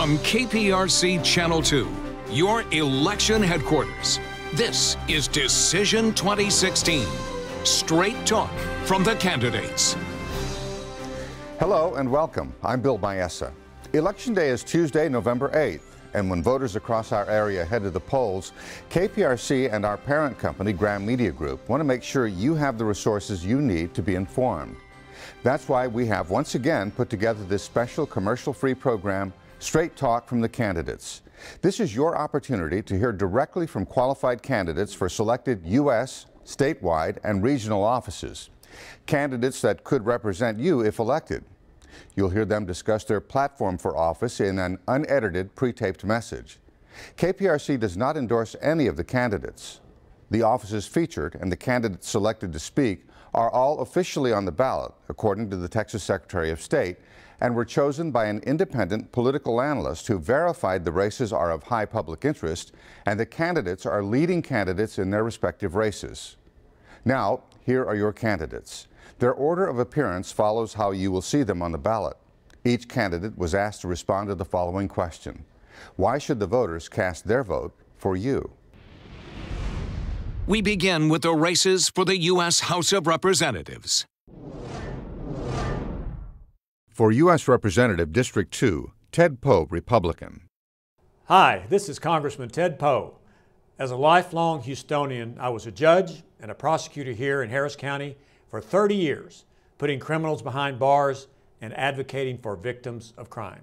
From KPRC Channel 2, your election headquarters, this is Decision 2016. Straight talk from the candidates. Hello and welcome. I'm Bill Maessa. Election Day is Tuesday, November 8th. And when voters across our area head to the polls, KPRC and our parent company, Graham Media Group, want to make sure you have the resources you need to be informed. That's why we have once again put together this special commercial-free program, Straight Talk from the Candidates. This is your opportunity to hear directly from qualified candidates for selected U.S., statewide, and regional offices. Candidates that could represent you if elected. You'll hear them discuss their platform for office in an unedited, pre-taped message. KPRC does not endorse any of the candidates. The offices featured and the candidates selected to speak are all officially on the ballot, according to the Texas Secretary of State, and were chosen by an independent political analyst who verified the races are of high public interest and the candidates are leading candidates in their respective races. Now, here are your candidates. Their order of appearance follows how you will see them on the ballot. Each candidate was asked to respond to the following question: why should the voters cast their vote for you? We begin with the races for the U.S. House of Representatives. For U.S. Representative District 2, Ted Poe, Republican. Hi, this is Congressman Ted Poe. As a lifelong Houstonian, I was a judge and a prosecutor here in Harris County for 30 years, putting criminals behind bars and advocating for victims of crime.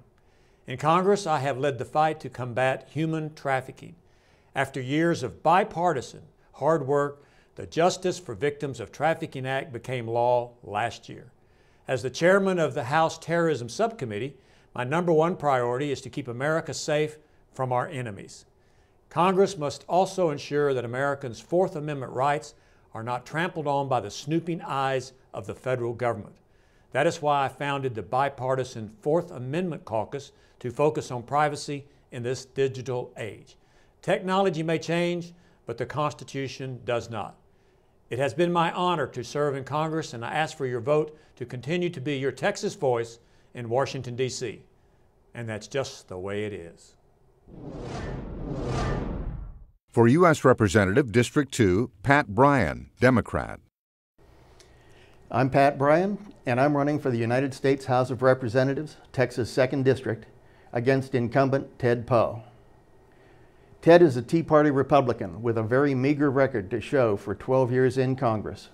In Congress, I have led the fight to combat human trafficking. After years of bipartisan hard work, the Justice for Victims of Trafficking Act became law last year. As the chairman of the House Terrorism Subcommittee, my #1 priority is to keep America safe from our enemies. Congress must also ensure that Americans' Fourth Amendment rights are not trampled on by the snooping eyes of the federal government. That is why I founded the bipartisan Fourth Amendment Caucus to focus on privacy in this digital age. Technology may change, but the Constitution does not. It has been my honor to serve in Congress, and I ask for your vote to continue to be your Texas voice in Washington, D.C. And that's just the way it is. For U.S. Representative District 2, Pat Bryan, Democrat. I'm Pat Bryan, and I'm running for the United States House of Representatives, Texas 2nd District, against incumbent Ted Poe. Ted is a Tea Party Republican with a very meager record to show for 12 years in Congress.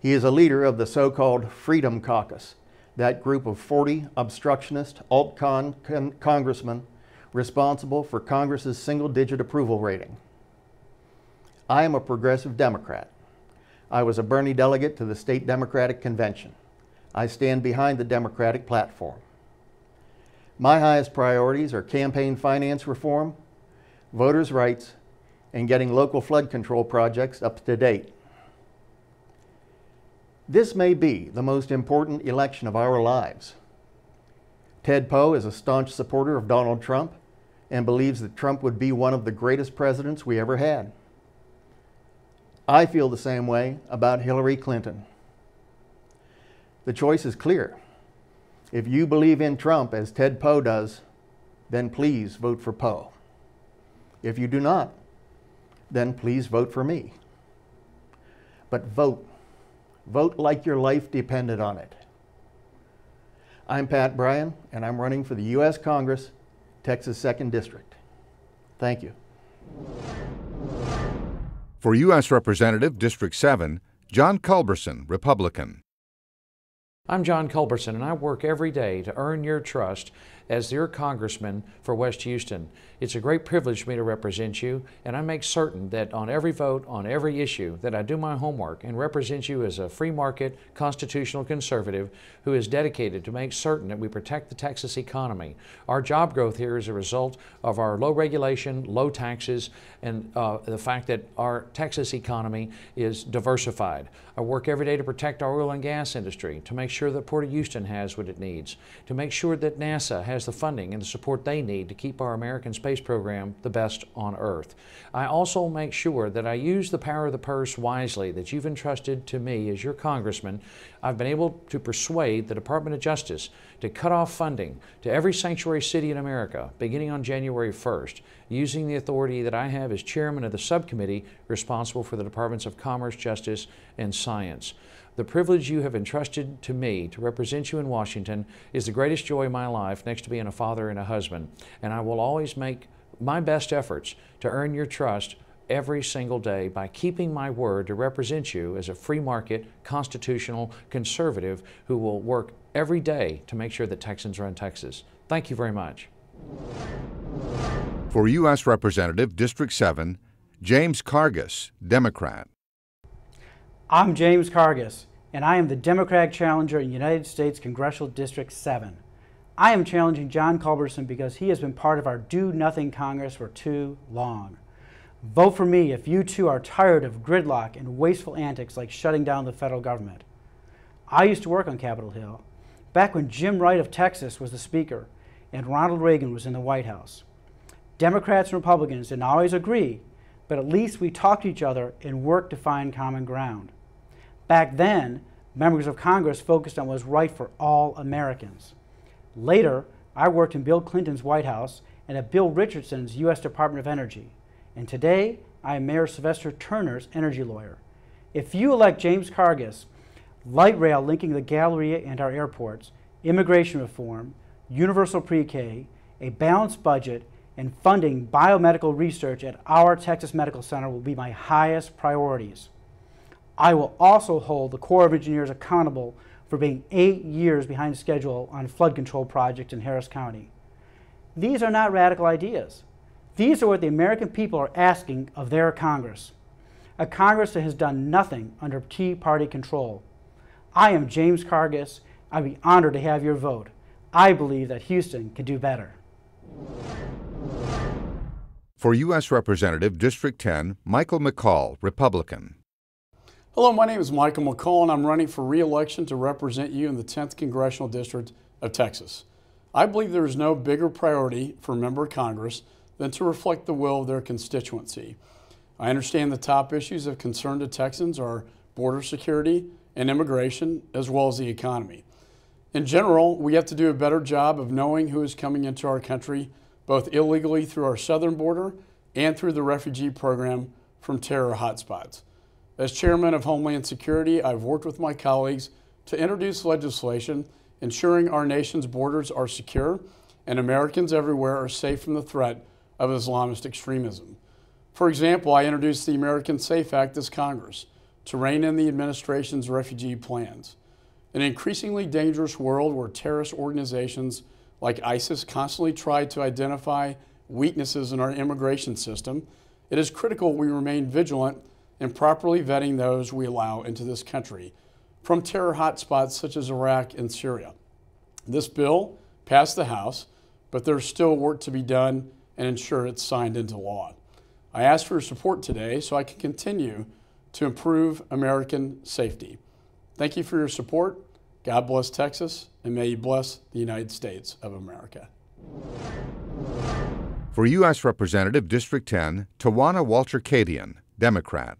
He is a leader of the so-called Freedom Caucus, that group of 40 obstructionist alt-con congressmen responsible for Congress's single-digit approval rating. I am a progressive Democrat. I was a Bernie delegate to the state Democratic Convention. I stand behind the Democratic platform. My highest priorities are campaign finance reform, voters' rights, and getting local flood control projects up to date. This may be the most important election of our lives. Ted Poe is a staunch supporter of Donald Trump and believes that Trump would be one of the greatest presidents we ever had. I feel the same way about Hillary Clinton. The choice is clear. If you believe in Trump as Ted Poe does, then please vote for Poe. If you do not, then please vote for me. But vote. Vote like your life depended on it. I'm Pat Bryan, and I'm running for the U.S. Congress, Texas 2nd District. Thank you. For U.S. Representative District 7, John Culberson, Republican. I'm John Culberson, and I work every day to earn your trust as your congressman for West Houston. It's a great privilege for me to represent you, and I make certain that on every vote, on every issue, that I do my homework and represent you as a free market, constitutional conservative who is dedicated to make certain that we protect the Texas economy. Our job growth here is a result of our low regulation, low taxes, and the fact that our Texas economy is diversified. I work every day to protect our oil and gas industry, to make sure that Port of Houston has what it needs, to make sure that NASA has the funding and the support they need to keep our American space program the best on Earth. I also make sure that I use the power of the purse wisely that you've entrusted to me as your congressman I've been able to persuade the Department of Justice to cut off funding to every sanctuary city in America beginning on January 1st, using the authority that I have as chairman of the subcommittee responsible for the Departments of Commerce, Justice, and Science. The privilege you have entrusted to me to represent you in Washington is the greatest joy of my life, next to being a father and a husband, and I will always make my best efforts to earn your trust every single day by keeping my word to represent you as a free market, constitutional conservative who will work every day to make sure that Texans run Texas. Thank you very much. For U.S. Representative, District 7, James Cargas, Democrat. I'm James Cargas, and I am the Democratic challenger in United States Congressional District 7. I am challenging John Culberson because he has been part of our do-nothing Congress for too long. Vote for me if you too are tired of gridlock and wasteful antics like shutting down the federal government. I used to work on Capitol Hill, back when Jim Wright of Texas was the Speaker and Ronald Reagan was in the White House. Democrats and Republicans didn't always agree, but at least we talked to each other and worked to find common ground. Back then, members of Congress focused on what was right for all Americans. Later, I worked in Bill Clinton's White House and at Bill Richardson's U.S. Department of Energy. And today, I am Mayor Sylvester Turner's energy lawyer. If you elect James Cargas, light rail linking the Galleria and our airports, immigration reform, universal pre-K, a balanced budget, and funding biomedical research at our Texas Medical Center will be my highest priorities. I will also hold the Corps of Engineers accountable for being 8 years behind schedule on flood control projects in Harris County. These are not radical ideas. These are what the American people are asking of their Congress, a Congress that has done nothing under Tea Party control. I am James Cargas. I'd be honored to have your vote. I believe that Houston can do better. For U.S. Representative, District 10, Michael McCall, Republican. Hello, my name is Michael McCall, and I'm running for re-election to represent you in the 10th Congressional District of Texas. I believe there is no bigger priority for a member of Congress than to reflect the will of their constituency. I understand the top issues of concern to Texans are border security and immigration, as well as the economy. In general, we have to do a better job of knowing who is coming into our country, both illegally through our southern border and through the refugee program from terror hotspots. As chairman of Homeland Security, I've worked with my colleagues to introduce legislation ensuring our nation's borders are secure and Americans everywhere are safe from the threat of Islamist extremism. For example, I introduced the American Safe Act this Congress to rein in the administration's refugee plans. In an increasingly dangerous world where terrorist organizations like ISIS constantly try to identify weaknesses in our immigration system, it is critical we remain vigilant in properly vetting those we allow into this country from terror hotspots such as Iraq and Syria. This bill passed the House, but there's still work to be done and ensure it's signed into law. I ask for your support today so I can continue to improve American safety. Thank you for your support. God bless Texas, and may you bless the United States of America. For U.S. Representative, District 10, Tawana Walter-Cadian, Democrat.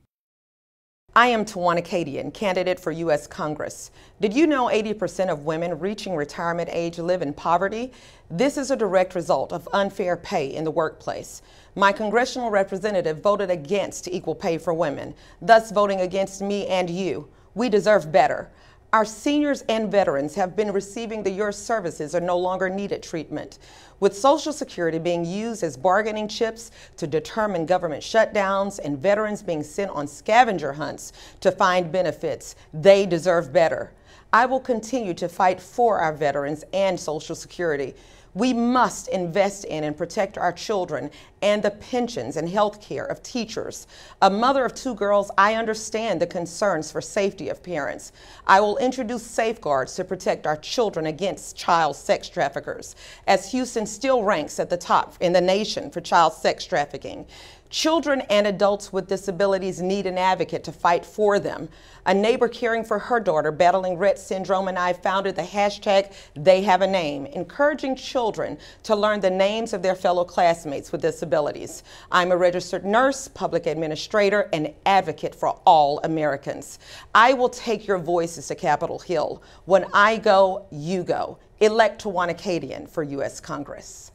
I am Tawana Cadian, candidate for U.S. Congress. Did you know 80% of women reaching retirement age live in poverty? This is a direct result of unfair pay in the workplace. My congressional representative voted against equal pay for women, thus voting against me and you. We deserve better. Our seniors and veterans have been receiving the "your services are no longer needed" treatment, with Social Security being used as bargaining chips to determine government shutdowns and veterans being sent on scavenger hunts to find benefits. They deserve better. I will continue to fight for our veterans and Social Security. We must invest in and protect our children and the pensions and health care of teachers. A mother of 2 girls, I understand the concerns for safety of parents. I will introduce safeguards to protect our children against child sex traffickers, as Houston still ranks at the top in the nation for child sex trafficking. Children and adults with disabilities need an advocate to fight for them. A neighbor caring for her daughter battling Rett syndrome and I founded the hashtag They Have a Name, encouraging children to learn the names of their fellow classmates with disabilities. I'm a registered nurse, public administrator, and advocate for all Americans. I will take your voices to Capitol Hill. When I go, you go. Elect Tawana Cadian for U.S. Congress.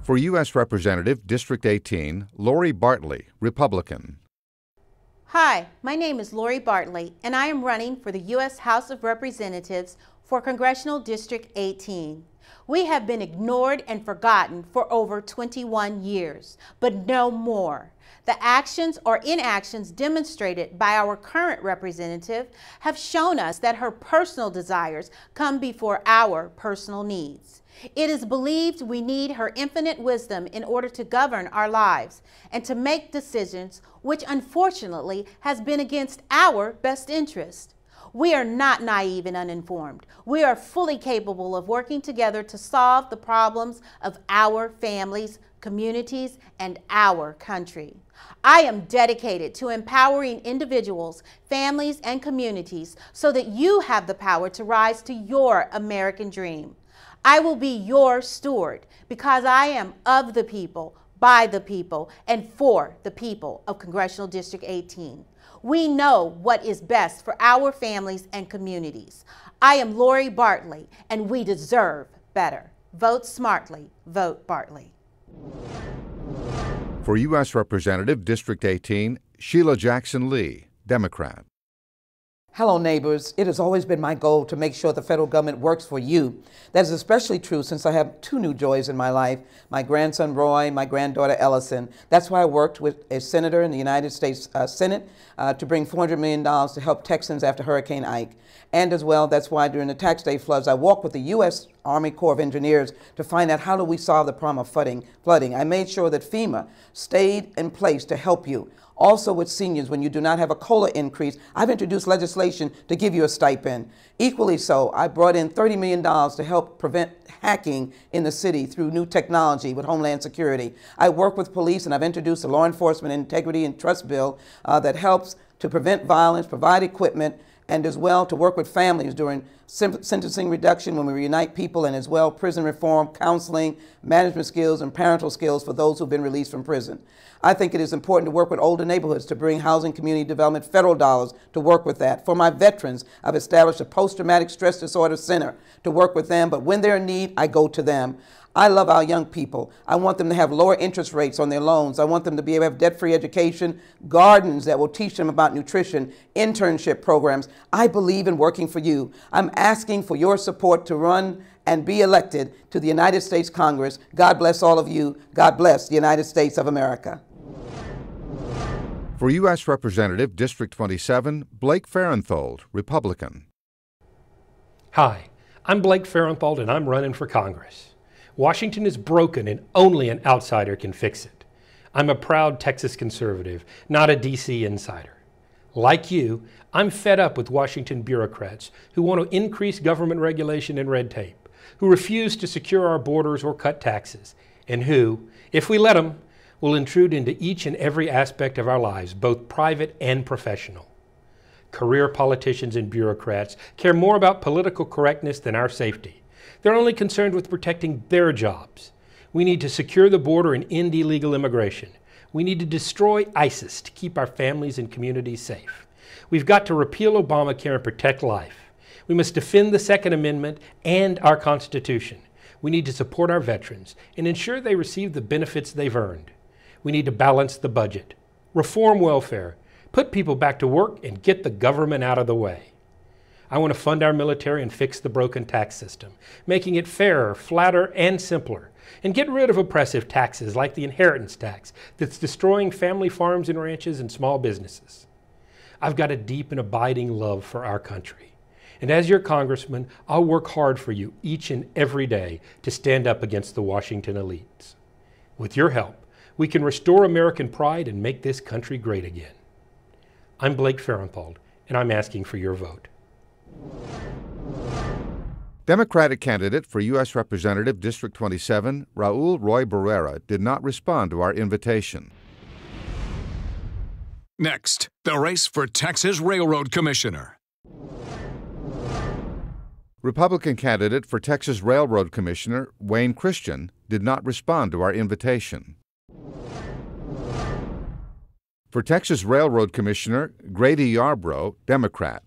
For U.S. Representative, District 18, Lori Bartley, Republican. Hi, my name is Lori Bartley, and I am running for the U.S. House of Representatives for Congressional District 18. We have been ignored and forgotten for over 21 years, but no more. The actions or inactions demonstrated by our current representative have shown us that her personal desires come before our personal needs. It is believed we need her infinite wisdom in order to govern our lives and to make decisions which unfortunately has been against our best interest. We are not naive and uninformed. We are fully capable of working together to solve the problems of our families, communities, and our country. I am dedicated to empowering individuals, families, and communities so that you have the power to rise to your American dream. I will be your steward because I am of the people, by the people, and for the people of Congressional District 18. We know what is best for our families and communities. I am Lori Bartley, and we deserve better. Vote smartly. Vote Bartley. For U.S. Representative, District 18, Sheila Jackson Lee, Democrat. Hello, neighbors. It has always been my goal to make sure the federal government works for you. That is especially true since I have two new joys in my life, my grandson Roy, my granddaughter Ellison. That's why I worked with a senator in the United States Senate to bring $400 million to help Texans after Hurricane Ike. And as well, that's why during the tax day floods, I walked with the U.S. Army Corps of Engineers to find out how do we solve the problem of flooding. I made sure that FEMA stayed in place to help you. Also with seniors, when you do not have a COLA increase, I've introduced legislation to give you a stipend. Equally so, I brought in $30 million to help prevent hacking in the city through new technology with Homeland Security. I work with police, and I've introduced a Law Enforcement Integrity and Trust Bill that helps to prevent violence, provide equipment, and as well to work with families during sentencing reduction when we reunite people, and as well prison reform, counseling, management skills, and parental skills for those who've been released from prison. I think it is important to work with older neighborhoods to bring housing community development federal dollars to work with that. For my veterans, I've established a post-traumatic stress disorder center to work with them, but when they're in need, I go to them. I love our young people. I want them to have lower interest rates on their loans. I want them to be able to have debt-free education, gardens that will teach them about nutrition, internship programs. I believe in working for you. I'm asking for your support to run and be elected to the United States Congress. God bless all of you. God bless the United States of America. For U.S. Representative, District 27, Blake Farenthold, Republican. Hi, I'm Blake Farenthold, and I'm running for Congress. Washington is broken, and only an outsider can fix it. I'm a proud Texas conservative, not a D.C. insider. Like you, I'm fed up with Washington bureaucrats who want to increase government regulation and red tape, who refuse to secure our borders or cut taxes, and who, if we let them, will intrude into each and every aspect of our lives, both private and professional. Career politicians and bureaucrats care more about political correctness than our safety. They're only concerned with protecting their jobs. We need to secure the border and end illegal immigration. We need to destroy ISIS to keep our families and communities safe. We've got to repeal Obamacare and protect life. We must defend the Second Amendment and our Constitution. We need to support our veterans and ensure they receive the benefits they've earned. We need to balance the budget, reform welfare, put people back to work, and get the government out of the way. I want to fund our military and fix the broken tax system, making it fairer, flatter, and simpler, and get rid of oppressive taxes like the inheritance tax that's destroying family farms and ranches and small businesses. I've got a deep and abiding love for our country. And as your congressman, I'll work hard for you each and every day to stand up against the Washington elites. With your help, we can restore American pride and make this country great again. I'm Blake Farenthold, and I'm asking for your vote. Democratic candidate for U.S. Representative District 27, Raul Roy Barrera, did not respond to our invitation. Next, the race for Texas Railroad Commissioner. Republican candidate for Texas Railroad Commissioner, Wayne Christian, did not respond to our invitation. For Texas Railroad Commissioner, Grady Yarbrough, Democrat.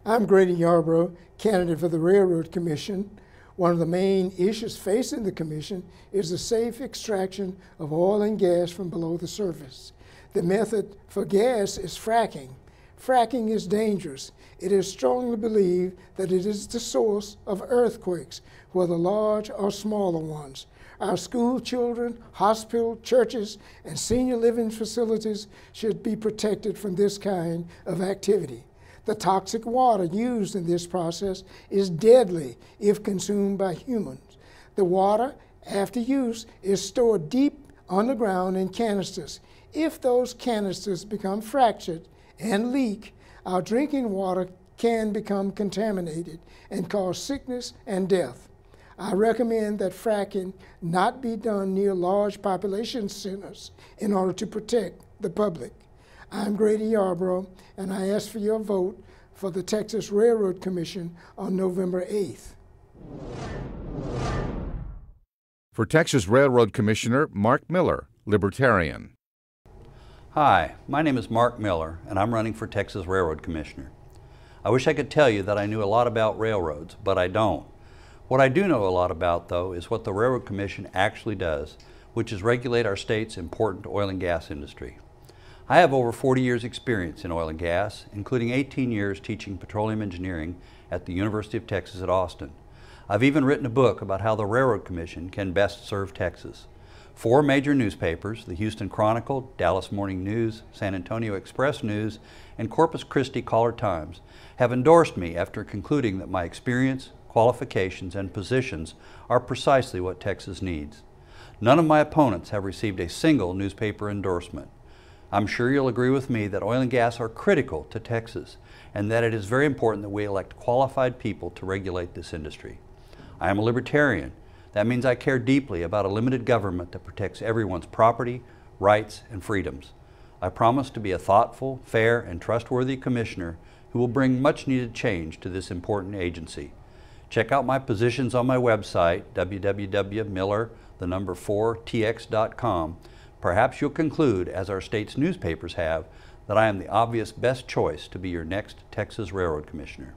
I'm Grady Yarbrough, candidate for the Railroad Commission. One of the main issues facing the commission is the safe extraction of oil and gas from below the surface. The method for gas is fracking. Fracking is dangerous. It is strongly believed that it is the source of earthquakes, whether large or smaller ones. Our school children, hospitals, churches, and senior living facilities should be protected from this kind of activity. The toxic water used in this process is deadly if consumed by humans. The water, after use, is stored deep underground in canisters. If those canisters become fractured and leak, our drinking water can become contaminated and cause sickness and death. I recommend that fracking not be done near large population centers in order to protect the public. I'm Grady Yarbrough, and I ask for your vote for the Texas Railroad Commission on November 8th. For Texas Railroad Commissioner, Mark Miller, Libertarian. Hi, my name is Mark Miller, and I'm running for Texas Railroad Commissioner. I wish I could tell you that I knew a lot about railroads, but I don't. What I do know a lot about, though, is what the Railroad Commission actually does, which is regulate our state's important oil and gas industry. I have over 40 years' experience in oil and gas, including 18 years teaching petroleum engineering at the University of Texas at Austin. I've even written a book about how the Railroad Commission can best serve Texas. 4 major newspapers, the Houston Chronicle, Dallas Morning News, San Antonio Express News, and Corpus Christi Caller-Times, have endorsed me after concluding that my experience, qualifications, and positions are precisely what Texas needs. None of my opponents have received a single newspaper endorsement. I'm sure you'll agree with me that oil and gas are critical to Texas, and that it is very important that we elect qualified people to regulate this industry. I am a libertarian. That means I care deeply about a limited government that protects everyone's property, rights, and freedoms. I promise to be a thoughtful, fair, and trustworthy commissioner who will bring much needed change to this important agency. Check out my positions on my website, www.miller4tx.com. Perhaps you'll conclude, as our state's newspapers have, that I am the obvious best choice to be your next Texas Railroad Commissioner.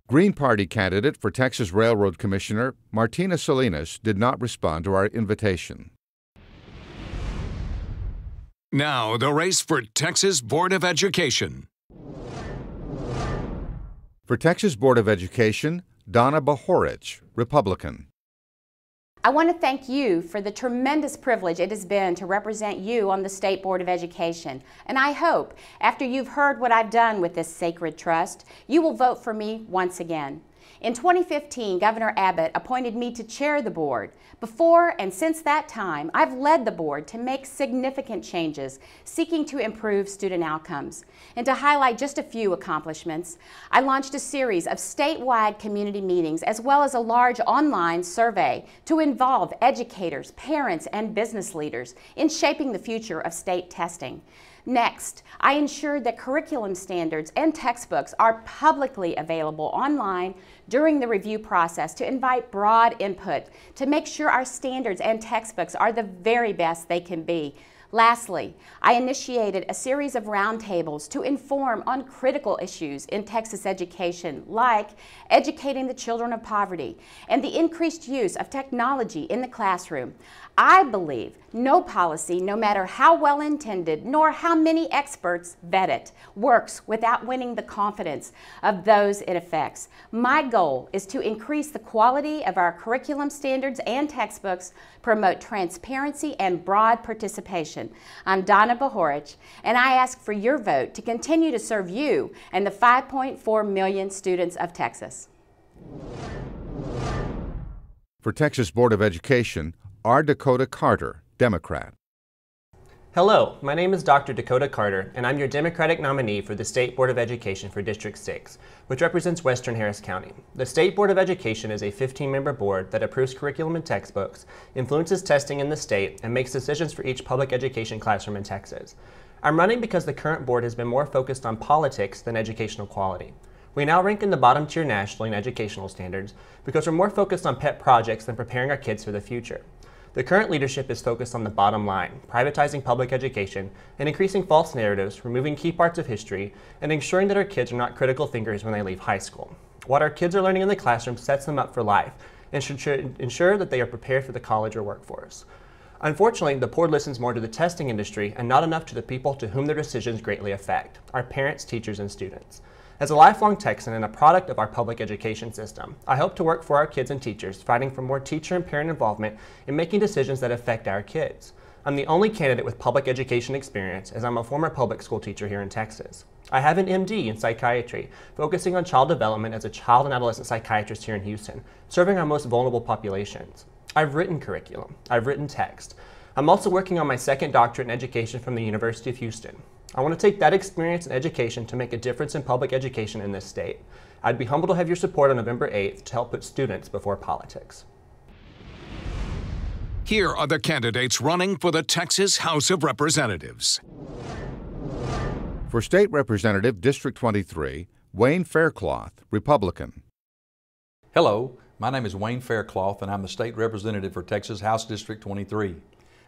Green Party candidate for Texas Railroad Commissioner, Martina Salinas, did not respond to our invitation. Now, the race for Texas Board of Education. For Texas Board of Education, Donna Bahorich, Republican. I want to thank you for the tremendous privilege it has been to represent you on the State Board of Education. And I hope, after you've heard what I've done with this sacred trust, you will vote for me once again. In 2015, Governor Abbott appointed me to chair the board. Before and since that time, I've led the board to make significant changes, seeking to improve student outcomes. And to highlight just a few accomplishments, I launched a series of statewide community meetings as well as a large online survey to involve educators, parents, and business leaders in shaping the future of state testing. Next, I ensured that curriculum standards and textbooks are publicly available online during the review process to invite broad input to make sure our standards and textbooks are the very best they can be. Lastly, I initiated a series of roundtables to inform on critical issues in Texas education, like educating the children of poverty and the increased use of technology in the classroom. I believe no policy, no matter how well intended, nor how many experts vet it, works without winning the confidence of those it affects. My goal is to increase the quality of our curriculum standards and textbooks, promote transparency and broad participation. I'm Donna Bahorich, and I ask for your vote to continue to serve you and the 5.4 million students of Texas. For Texas Board of Education, R. Dakota Carter, Democrat. Hello, my name is Dr. Dakota Carter, and I'm your Democratic nominee for the State Board of Education for District 6, which represents Western Harris County. The State Board of Education is a 15-member board that approves curriculum and textbooks, influences testing in the state, and makes decisions for each public education classroom in Texas. I'm running because the current board has been more focused on politics than educational quality. We now rank in the bottom tier nationally in educational standards because we're more focused on pet projects than preparing our kids for the future. The current leadership is focused on the bottom line, privatizing public education and increasing false narratives, removing key parts of history, and ensuring that our kids are not critical thinkers when they leave high school. What our kids are learning in the classroom sets them up for life and should ensure that they are prepared for the college or workforce. Unfortunately, the board listens more to the testing industry and not enough to the people to whom their decisions greatly affect, our parents, teachers, and students. As a lifelong Texan and a product of our public education system, I hope to work for our kids and teachers, fighting for more teacher and parent involvement in making decisions that affect our kids. I'm the only candidate with public education experience, as I'm a former public school teacher here in Texas. I have an MD in psychiatry, focusing on child development as a child and adolescent psychiatrist here in Houston, serving our most vulnerable populations. I've written curriculum. I've written text. I'm also working on my second doctorate in education from the University of Houston. I want to take that experience and education to make a difference in public education in this state. I'd be humbled to have your support on November 8th to help put students before politics. Here are the candidates running for the Texas House of Representatives. For State Representative District 23, Wayne Faircloth, Republican. Hello, my name is Wayne Faircloth, and I'm the State Representative for Texas House District 23.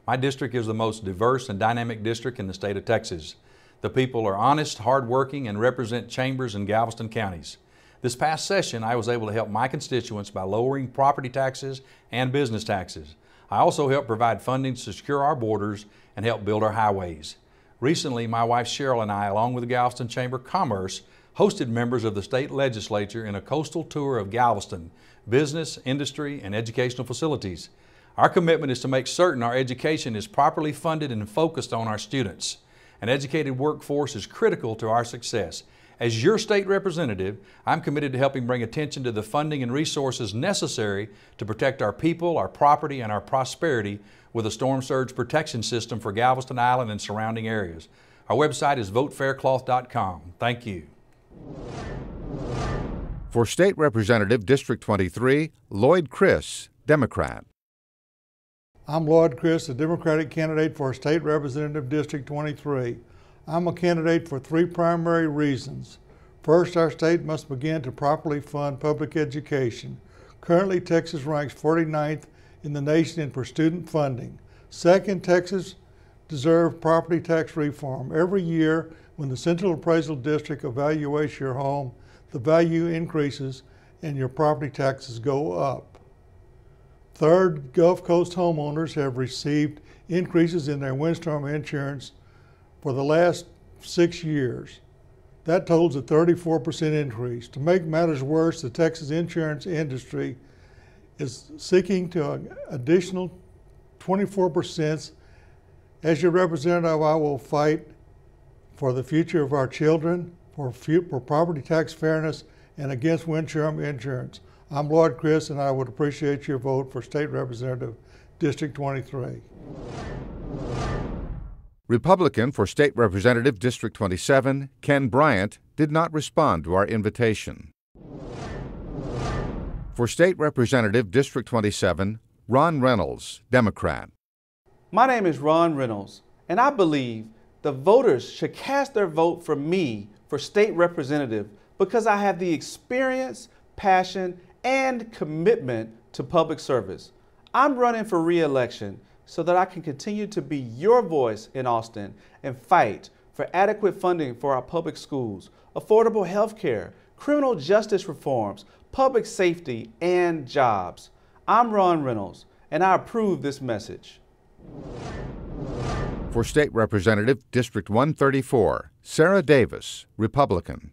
My district is the most diverse and dynamic district in the state of Texas. The people are honest, hardworking, and represent chambers in Galveston counties. This past session, I was able to help my constituents by lowering property taxes and business taxes. I also helped provide funding to secure our borders and help build our highways. Recently, my wife Cheryl and I, along with the Galveston Chamber of Commerce, hosted members of the state legislature in a coastal tour of Galveston, business, industry, and educational facilities. Our commitment is to make certain our education is properly funded and focused on our students. An educated workforce is critical to our success. As your state representative, I'm committed to helping bring attention to the funding and resources necessary to protect our people, our property, and our prosperity with a storm surge protection system for Galveston Island and surrounding areas. Our website is votefaircloth.com. Thank you. For State Representative District 23, Lloyd Criss, Democrat. I'm Lloyd Criss, the Democratic candidate for State Representative District 23. I'm a candidate for three primary reasons. First, our state must begin to properly fund public education. Currently, Texas ranks 49th in the nation for student funding. Second, Texas deserves property tax reform. Every year, when the Central Appraisal District evaluates your home, the value increases and your property taxes go up. Third, Gulf Coast homeowners have received increases in their windstorm insurance for the last 6 years. That totals a 34% increase. To make matters worse, the Texas insurance industry is seeking to an additional 24%. As your representative, I will fight for the future of our children, for property tax fairness, and against windstorm insurance. I'm Lloyd Criss, and I would appreciate your vote for State Representative District 23. Republican for State Representative District 27, Ken Bryant, did not respond to our invitation. For State Representative District 27, Ron Reynolds, Democrat. My name is Ron Reynolds, and I believe the voters should cast their vote for me for State Representative because I have the experience, passion, and commitment to public service. I'm running for re-election so that I can continue to be your voice in Austin and fight for adequate funding for our public schools, affordable health care, criminal justice reforms, public safety, and jobs. I'm Ron Reynolds, and I approve this message. For State Representative District 134, Sarah Davis, Republican.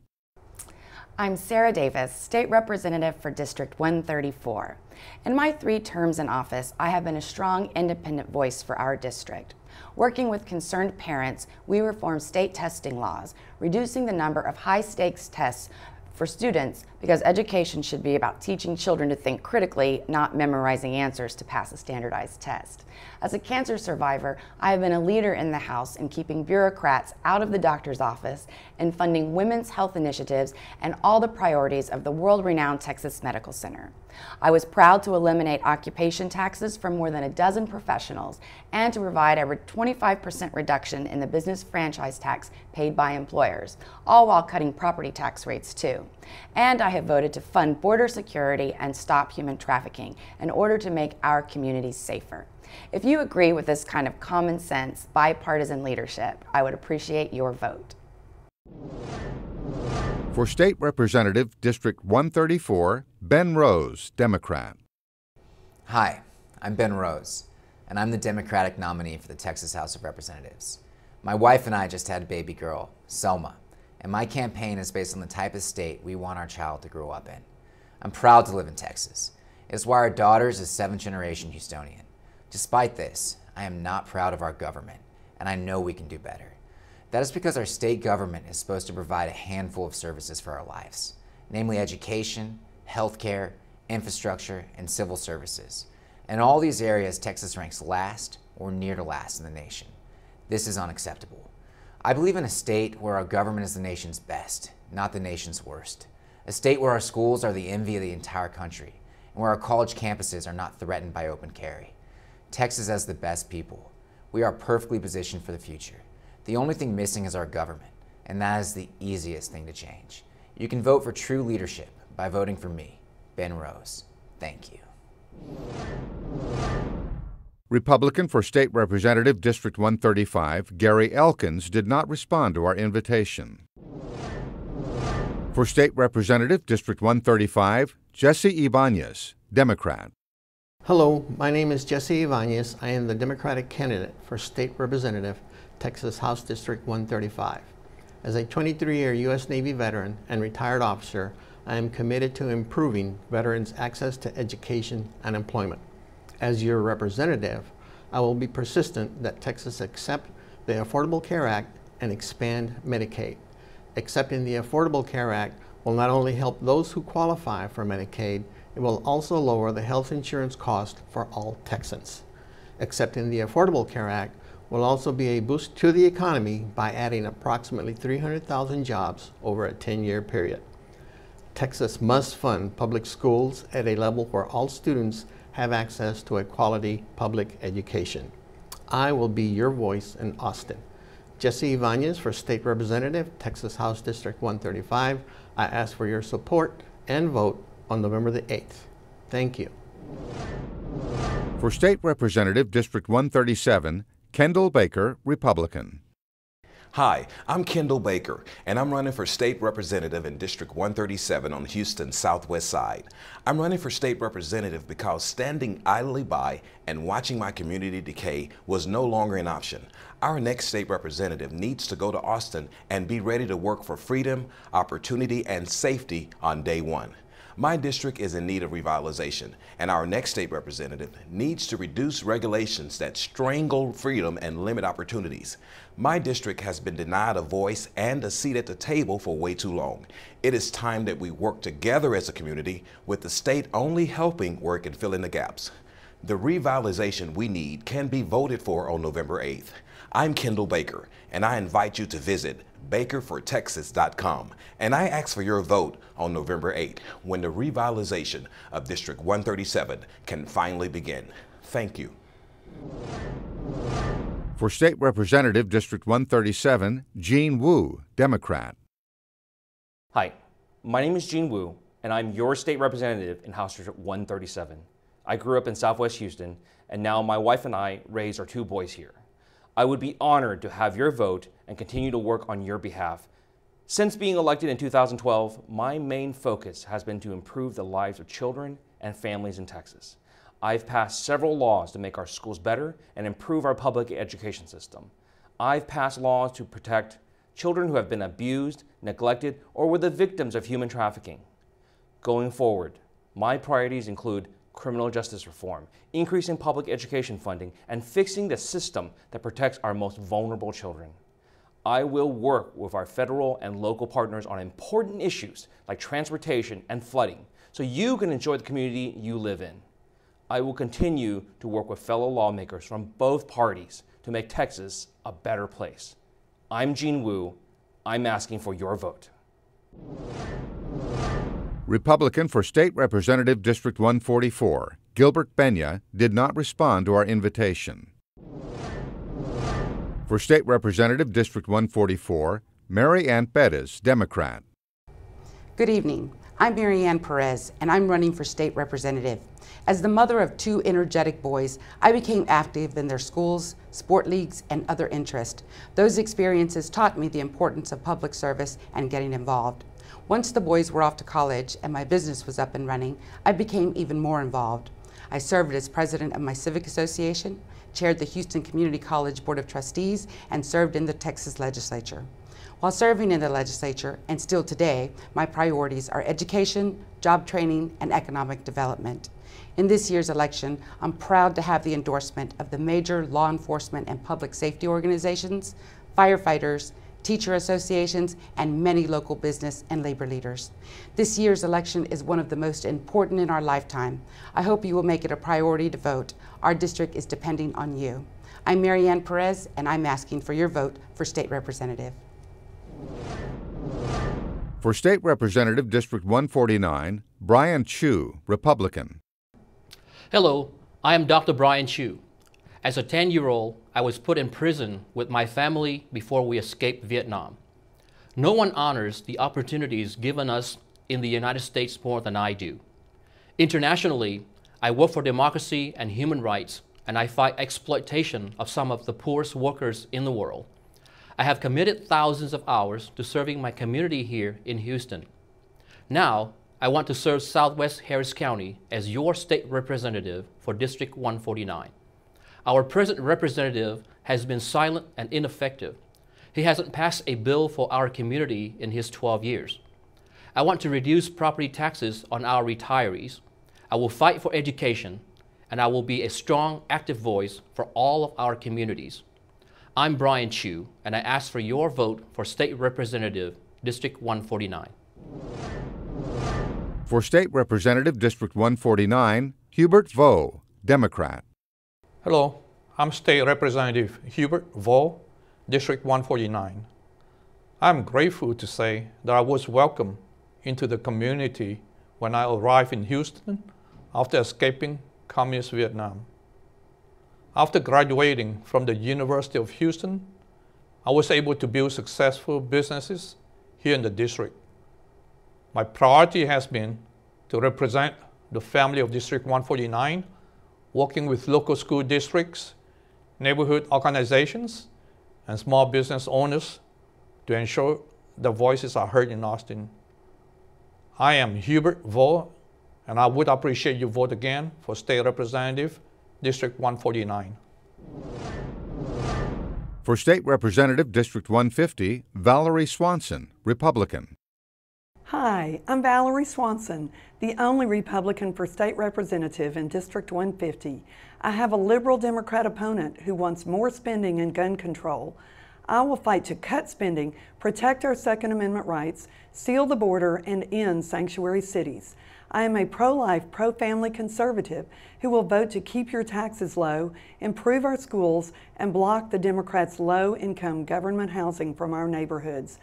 I'm Sarah Davis, State Representative for District 134. In my 3 terms in office, I have been a strong, independent voice for our district. Working with concerned parents, we reformed state testing laws, reducing the number of high-stakes tests for students because education should be about teaching children to think critically, not memorizing answers to pass a standardized test. As a cancer survivor, I have been a leader in the House in keeping bureaucrats out of the doctor's office and funding women's health initiatives and all the priorities of the world-renowned Texas Medical Center. I was proud to eliminate occupation taxes for more than a dozen professionals and to provide a 25% reduction in the business franchise tax paid by employers, all while cutting property tax rates too. And I have voted to fund border security and stop human trafficking in order to make our communities safer. If you agree with this kind of common sense, bipartisan leadership, I would appreciate your vote. For State Representative, District 134, Ben Rose, Democrat. Hi, I'm Ben Rose, and I'm the Democratic nominee for the Texas House of Representatives. My wife and I just had a baby girl, Selma, and my campaign is based on the type of state we want our child to grow up in. I'm proud to live in Texas. It's why our daughter is a seventh-generation Houstonian. Despite this, I am not proud of our government, and I know we can do better. That is because our state government is supposed to provide a handful of services for our lives, namely education, healthcare, infrastructure, and civil services. In all these areas, Texas ranks last or near to last in the nation. This is unacceptable. I believe in a state where our government is the nation's best, not the nation's worst. A state where our schools are the envy of the entire country, and where our college campuses are not threatened by open carry. Texas has the best people. We are perfectly positioned for the future. The only thing missing is our government, and that is the easiest thing to change. You can vote for true leadership by voting for me, Ben Rose. Thank you. Republican for State Representative, District 135, Gary Elkins, did not respond to our invitation. For State Representative, District 135, Jesse Ibanez, Democrat. Hello, my name is Jesse Ibanez. I am the Democratic candidate for State Representative, Texas House District 135. As a 23-year U.S. Navy veteran and retired officer, I am committed to improving veterans' access to education and employment. As your representative, I will be persistent that Texas accept the Affordable Care Act and expand Medicaid. Accepting the Affordable Care Act will not only help those who qualify for Medicaid, it will also lower the health insurance cost for all Texans. Accepting the Affordable Care Act will also be a boost to the economy by adding approximately 300,000 jobs over a 10-year period. Texas must fund public schools at a level where all students have access to a quality public education. I will be your voice in Austin. Jesse Ibanez for State Representative, Texas House District 135. I ask for your support and vote on November the 8th. Thank you. For State Representative, District 137, Kendall Baker, Republican. Hi, I'm Kendall Baker, and I'm running for State Representative in District 137 on Houston's southwest side. I'm running for State Representative because standing idly by and watching my community decay was no longer an option. Our next state representative needs to go to Austin and be ready to work for freedom, opportunity, and safety on day one. My district is in need of revitalization, and our next state representative needs to reduce regulations that strangle freedom and limit opportunities. My district has been denied a voice and a seat at the table for way too long. It is time that we work together as a community, with the state only helping where it can fill in the gaps. The revitalization we need can be voted for on November 8th. I'm Kendall Baker, and I invite you to visit bakerfortexas.com, and I ask for your vote on November 8th, when the revitalization of District 137 can finally begin. Thank you. For State Representative, District 137, Jean Wu, Democrat. Hi, my name is Jean Wu, and I'm your state representative in House District 137. I grew up in Southwest Houston, and now my wife and I raise our two boys here. I would be honored to have your vote and continue to work on your behalf. Since being elected in 2012, my main focus has been to improve the lives of children and families in Texas. I've passed several laws to make our schools better and improve our public education system. I've passed laws to protect children who have been abused, neglected, or were the victims of human trafficking. Going forward, my priorities include criminal justice reform, increasing public education funding, and fixing the system that protects our most vulnerable children. I will work with our federal and local partners on important issues like transportation and flooding so you can enjoy the community you live in. I will continue to work with fellow lawmakers from both parties to make Texas a better place. I'm Gene Wu. I'm asking for your vote. Republican for State Representative District 144, Gilbert Benya, did not respond to our invitation. For State Representative District 144, Mary Ann Bettis, Democrat. Good evening. I'm Mary Ann Perez, and I'm running for State Representative. As the mother of two energetic boys, I became active in their schools, sport leagues, and other interests. Those experiences taught me the importance of public service and getting involved. Once the boys were off to college and my business was up and running, I became even more involved. I served as president of my civic association, chaired the Houston Community College Board of Trustees, and served in the Texas legislature. While serving in the legislature, and still today, my priorities are education, job training, and economic development. In this year's election, I'm proud to have the endorsement of the major law enforcement and public safety organizations, firefighters, teacher associations, and many local business and labor leaders. This year's election is one of the most important in our lifetime. I hope you will make it a priority to vote. Our district is depending on you. I'm Mary Ann Perez, and I'm asking for your vote for State Representative. For State Representative District 149, Brian Chu, Republican. Hello, I am Dr. Brian Chu. As a 10-year-old, I was put in prison with my family before we escaped Vietnam. No one honors the opportunities given us in the United States more than I do. Internationally, I work for democracy and human rights, and I fight exploitation of some of the poorest workers in the world. I have committed thousands of hours to serving my community here in Houston. Now, I want to serve Southwest Harris County as your state representative for District 149. Our present representative has been silent and ineffective. He hasn't passed a bill for our community in his 12 years. I want to reduce property taxes on our retirees. I will fight for education, and I will be a strong, active voice for all of our communities. I'm Brian Chu, and I ask for your vote for State Representative, District 149. For State Representative District 149, Hubert Vo, Democrat. Hello, I'm State Representative Hubert Vo, District 149. I'm grateful to say that I was welcomed into the community when I arrived in Houston after escaping Communist Vietnam. After graduating from the University of Houston, I was able to build successful businesses here in the district. My priority has been to represent the family of District 149, working with local school districts, neighborhood organizations, and small business owners to ensure their voices are heard in Austin. I am Hubert Vo, and I would appreciate your vote again for State Representative, District 149. For State Representative District 150, Valerie Swanson, Republican. Hi, I'm Valerie Swanson, the only Republican for State Representative in District 150. I have a liberal Democrat opponent who wants more spending and gun control. I will fight to cut spending, protect our Second Amendment rights, seal the border, and end sanctuary cities. I am a pro-life, pro-family conservative who will vote to keep your taxes low, improve our schools, and block the Democrats' low-income government housing from our neighborhoods.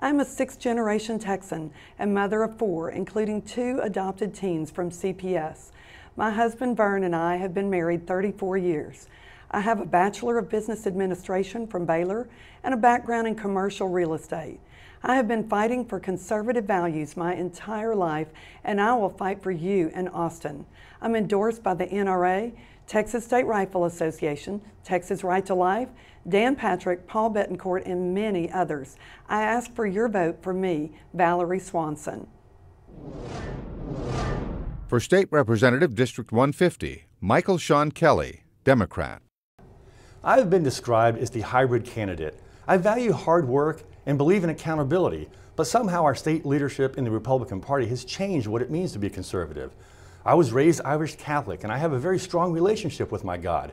I'm a sixth-generation Texan and mother of 4, including 2 adopted teens from CPS. My husband Vern and I have been married 34 years. I have a Bachelor of Business Administration from Baylor and a background in commercial real estate. I have been fighting for conservative values my entire life, and I will fight for you in Austin. I'm endorsed by the NRA, Texas State Rifle Association, Texas Right to Life, Dan Patrick, Paul Bettencourt, and many others. I ask for your vote for me, Valerie Swanson. For State Representative District 150, Michael Sean Kelly, Democrat. I have been described as the hybrid candidate. I value hard work and believe in accountability, but somehow our state leadership in the Republican Party has changed what it means to be conservative. I was raised Irish Catholic, and I have a very strong relationship with my God.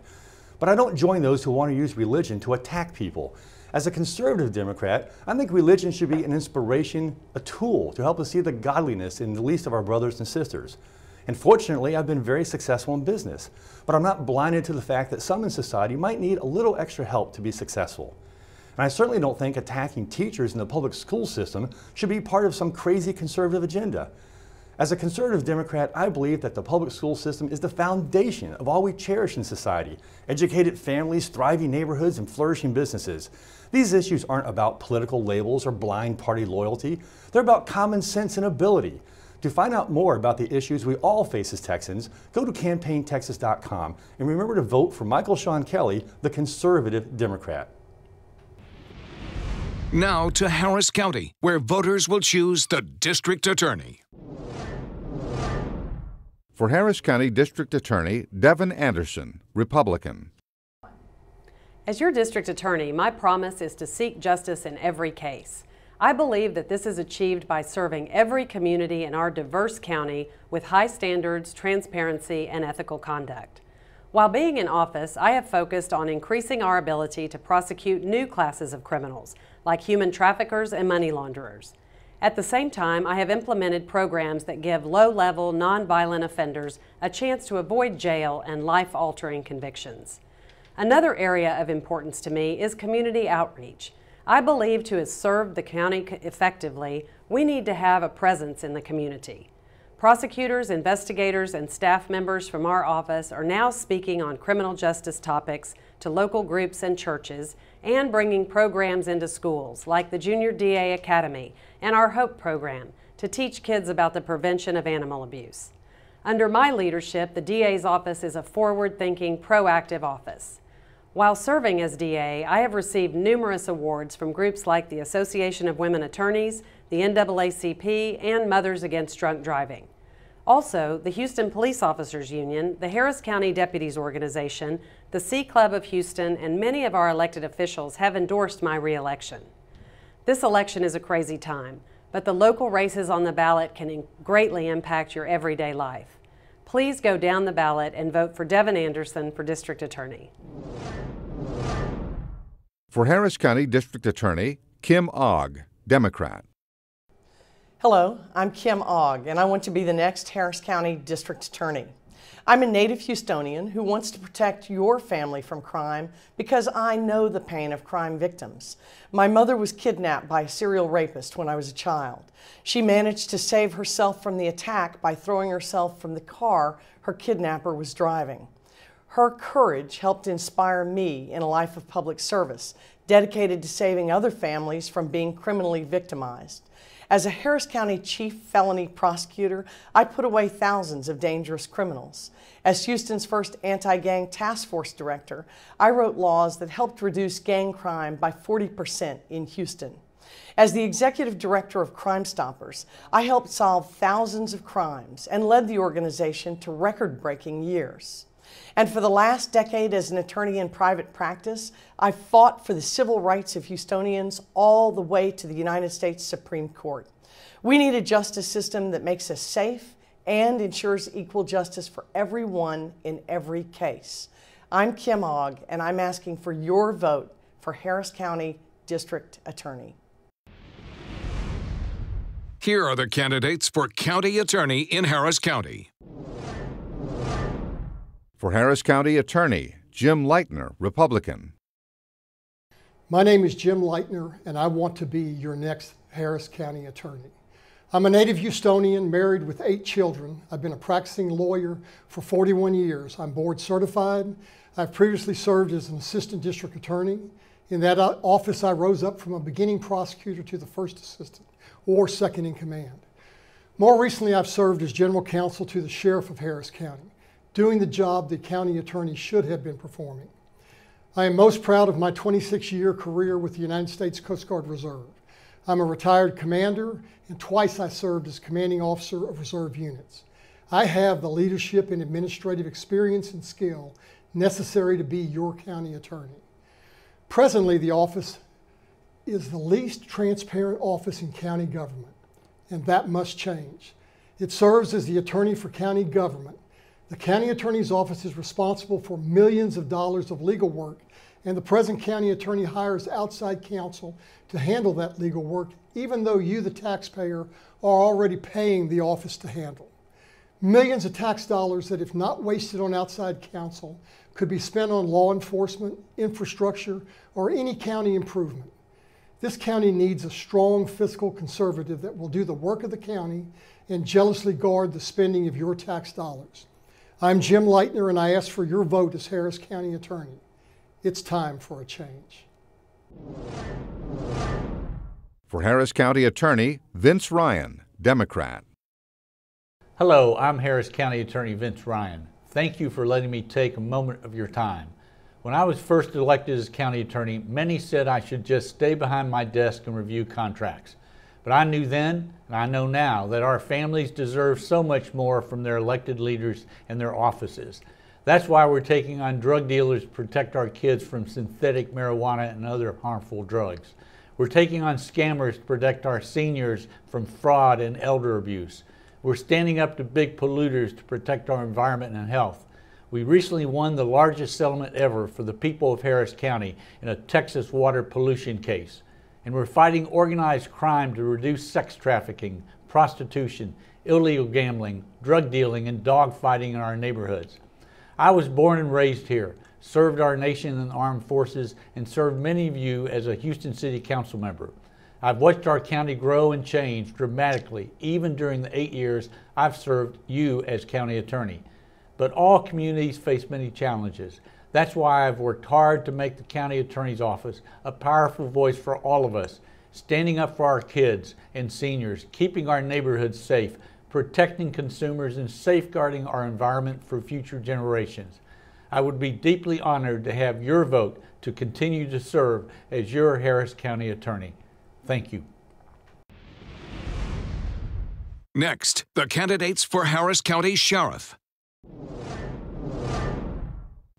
But I don't join those who want to use religion to attack people. As a conservative Democrat, I think religion should be an inspiration, a tool to help us see the godliness in the least of our brothers and sisters. And fortunately, I've been very successful in business, but I'm not blinded to the fact that some in society might need a little extra help to be successful. And I certainly don't think attacking teachers in the public school system should be part of some crazy conservative agenda. As a conservative Democrat, I believe that the public school system is the foundation of all we cherish in society: educated families, thriving neighborhoods, and flourishing businesses. These issues aren't about political labels or blind party loyalty. They're about common sense and ability. To find out more about the issues we all face as Texans, go to campaignTexas.com and remember to vote for Michael Sean Kelly, the conservative Democrat. Now to Harris County, where voters will choose the district attorney. For Harris County District Attorney, Devon Anderson, Republican. As your district attorney, my promise is to seek justice in every case. I believe that this is achieved by serving every community in our diverse county with high standards, transparency, and ethical conduct. While being in office, I have focused on increasing our ability to prosecute new classes of criminals, like human traffickers and money launderers. At the same time, I have implemented programs that give low-level, nonviolent offenders a chance to avoid jail and life-altering convictions. Another area of importance to me is community outreach. I believe to serve the county effectively, we need to have a presence in the community. Prosecutors, investigators, and staff members from our office are now speaking on criminal justice topics to local groups and churches and bringing programs into schools like the Junior DA Academy and our HOPE program to teach kids about the prevention of animal abuse. Under my leadership, the DA's office is a forward-thinking, proactive office. While serving as DA, I have received numerous awards from groups like the Association of Women Attorneys, the NAACP, and Mothers Against Drunk Driving. Also, the Houston Police Officers Union, the Harris County Deputies Organization, the Sea Club of Houston, and many of our elected officials have endorsed my re-election. This election is a crazy time, but the local races on the ballot can greatly impact your everyday life. Please go down the ballot and vote for Devon Anderson for District Attorney. For Harris County District Attorney, Kim Ogg, Democrat. Hello, I'm Kim Ogg, and I want to be the next Harris County District Attorney. I'm a native Houstonian who wants to protect your family from crime because I know the pain of crime victims. My mother was kidnapped by a serial rapist when I was a child. She managed to save herself from the attack by throwing herself from the car her kidnapper was driving. Her courage helped inspire me in a life of public service, dedicated to saving other families from being criminally victimized. As a Harris County Chief Felony Prosecutor, I put away thousands of dangerous criminals. As Houston's first anti-gang task force director, I wrote laws that helped reduce gang crime by 40% in Houston. As the Executive Director of Crime Stoppers, I helped solve thousands of crimes and led the organization to record-breaking years. And for the last decade as an attorney in private practice, I fought for the civil rights of Houstonians all the way to the United States Supreme Court. We need a justice system that makes us safe and ensures equal justice for everyone in every case. I'm Kim Ogg, and I'm asking for your vote for Harris County District Attorney. Here are the candidates for County Attorney in Harris County. For Harris County Attorney, Jim Leitner, Republican. My name is Jim Leitner, and I want to be your next Harris County Attorney. I'm a native Houstonian, married with 8 children. I've been a practicing lawyer for 41 years. I'm board certified. I've previously served as an assistant district attorney. In that office, I rose up from a beginning prosecutor to the first assistant or second in command. More recently, I've served as general counsel to the sheriff of Harris County, doing the job the county attorney should have been performing. I am most proud of my 26-year career with the United States Coast Guard Reserve. I'm a retired commander, and twice I served as commanding officer of reserve units. I have the leadership and administrative experience and skill necessary to be your county attorney. Presently, the office is the least transparent office in county government, and that must change. It serves as the attorney for county government. The county attorney's office is responsible for millions of dollars of legal work and the present county attorney hires outside counsel to handle that legal work, even though you, the taxpayer, are already paying the office to handle. Millions of tax dollars that, if not wasted on outside counsel, could be spent on law enforcement, infrastructure, or any county improvement. This county needs a strong fiscal conservative that will do the work of the county and jealously guard the spending of your tax dollars. I'm Jim Leitner, and I ask for your vote as Harris County Attorney. It's time for a change. For Harris County Attorney, Vince Ryan, Democrat. Hello, I'm Harris County Attorney Vince Ryan. Thank you for letting me take a moment of your time. When I was first elected as county attorney, many said I should just stay behind my desk and review contracts. But I knew then, and I know now, that our families deserve so much more from their elected leaders and their offices. That's why we're taking on drug dealers to protect our kids from synthetic marijuana and other harmful drugs. We're taking on scammers to protect our seniors from fraud and elder abuse. We're standing up to big polluters to protect our environment and health. We recently won the largest settlement ever for the people of Harris County in a Texas water pollution case. And we're fighting organized crime to reduce sex trafficking, prostitution, illegal gambling, drug dealing, and dog fighting in our neighborhoods. I was born and raised here, served our nation in the armed forces, and served many of you as a Houston City Council member. I've watched our county grow and change dramatically, even during the 8 years I've served you as county attorney. But all communities face many challenges. That's why I've worked hard to make the county attorney's office a powerful voice for all of us, standing up for our kids and seniors, keeping our neighborhoods safe, protecting consumers, and safeguarding our environment for future generations. I would be deeply honored to have your vote to continue to serve as your Harris County attorney. Thank you. Next, the candidates for Harris County Sheriff.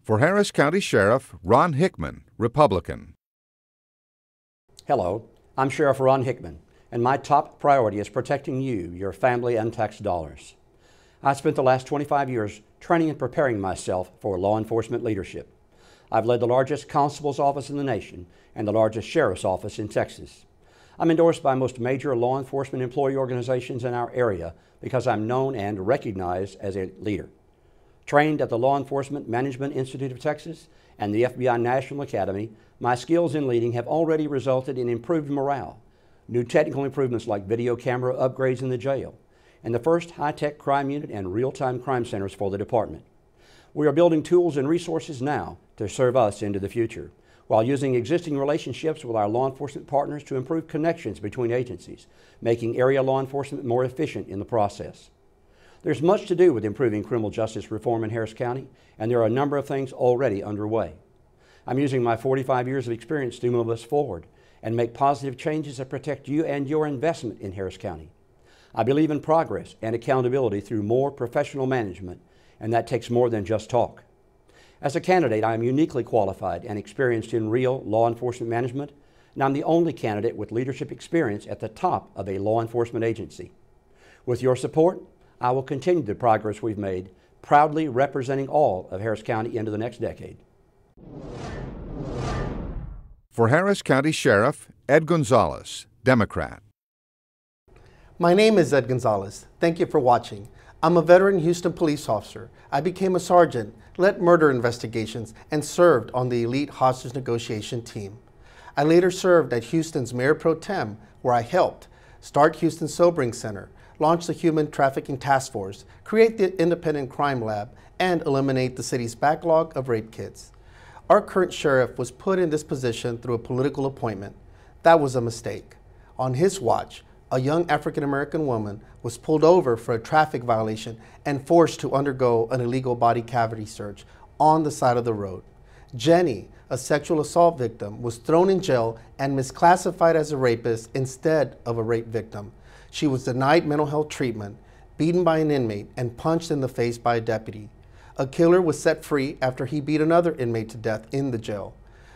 For Harris County Sheriff, Ron Hickman, Republican. Hello, I'm Sheriff Ron Hickman, and my top priority is protecting you, your family, and tax dollars. I spent the last 25 years training and preparing myself for law enforcement leadership. I've led the largest constable's office in the nation and the largest sheriff's office in Texas. I'm endorsed by most major law enforcement employee organizations in our area because I'm known and recognized as a leader. Trained at the Law Enforcement Management Institute of Texas and the FBI National Academy, my skills in leading have already resulted in improved morale, new technical improvements like video camera upgrades in the jail, and the first high-tech crime unit and real-time crime centers for the department. We are building tools and resources now to serve us into the future, while using existing relationships with our law enforcement partners to improve connections between agencies, making area law enforcement more efficient in the process. There's much to do with improving criminal justice reform in Harris County, and there are a number of things already underway. I'm using my 45 years of experience to move us forward and make positive changes that protect you and your investment in Harris County. I believe in progress and accountability through more professional management, and that takes more than just talk. As a candidate, I am uniquely qualified and experienced in real law enforcement management, and I'm the only candidate with leadership experience at the top of a law enforcement agency. With your support, I will continue the progress we've made, proudly representing all of Harris County into the next decade. For Harris County Sheriff, Ed Gonzalez, Democrat. My name is Ed Gonzalez. Thank you for watching. I'm a veteran Houston police officer. I became a sergeant, led murder investigations, and served on the elite hostage negotiation team. I later served at Houston's Mayor Pro Tem, where I helped start Houston Sobering Center, launch the Human Trafficking Task Force, create the Independent Crime Lab, and eliminate the city's backlog of rape kits. Our current sheriff was put in this position through a political appointment. That was a mistake. On his watch, a young African-American woman was pulled over for a traffic violation and forced to undergo an illegal body cavity search on the side of the road. Jenny, a sexual assault victim, was thrown in jail and misclassified as a rapist instead of a rape victim. She was denied mental health treatment, beaten by an inmate, and punched in the face by a deputy. A killer was set free after he beat another inmate to death in the jail.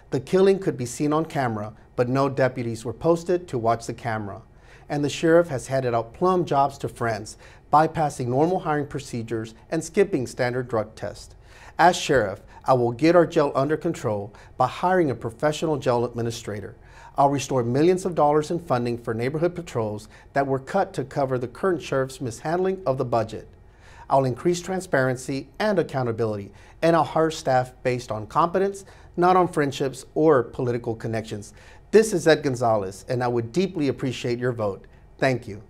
The killing could be seen on camera, but no deputies were posted to watch the camera. And the sheriff has handed out plum jobs to friends, bypassing normal hiring procedures and skipping standard drug tests. As sheriff, I will get our jail under control by hiring a professional jail administrator. I'll restore millions of dollars in funding for neighborhood patrols that were cut to cover the current sheriff's mishandling of the budget. I'll increase transparency and accountability, and I'll hire staff based on competence, not on friendships or political connections. This is Ed Gonzalez, and I would deeply appreciate your vote. Thank you.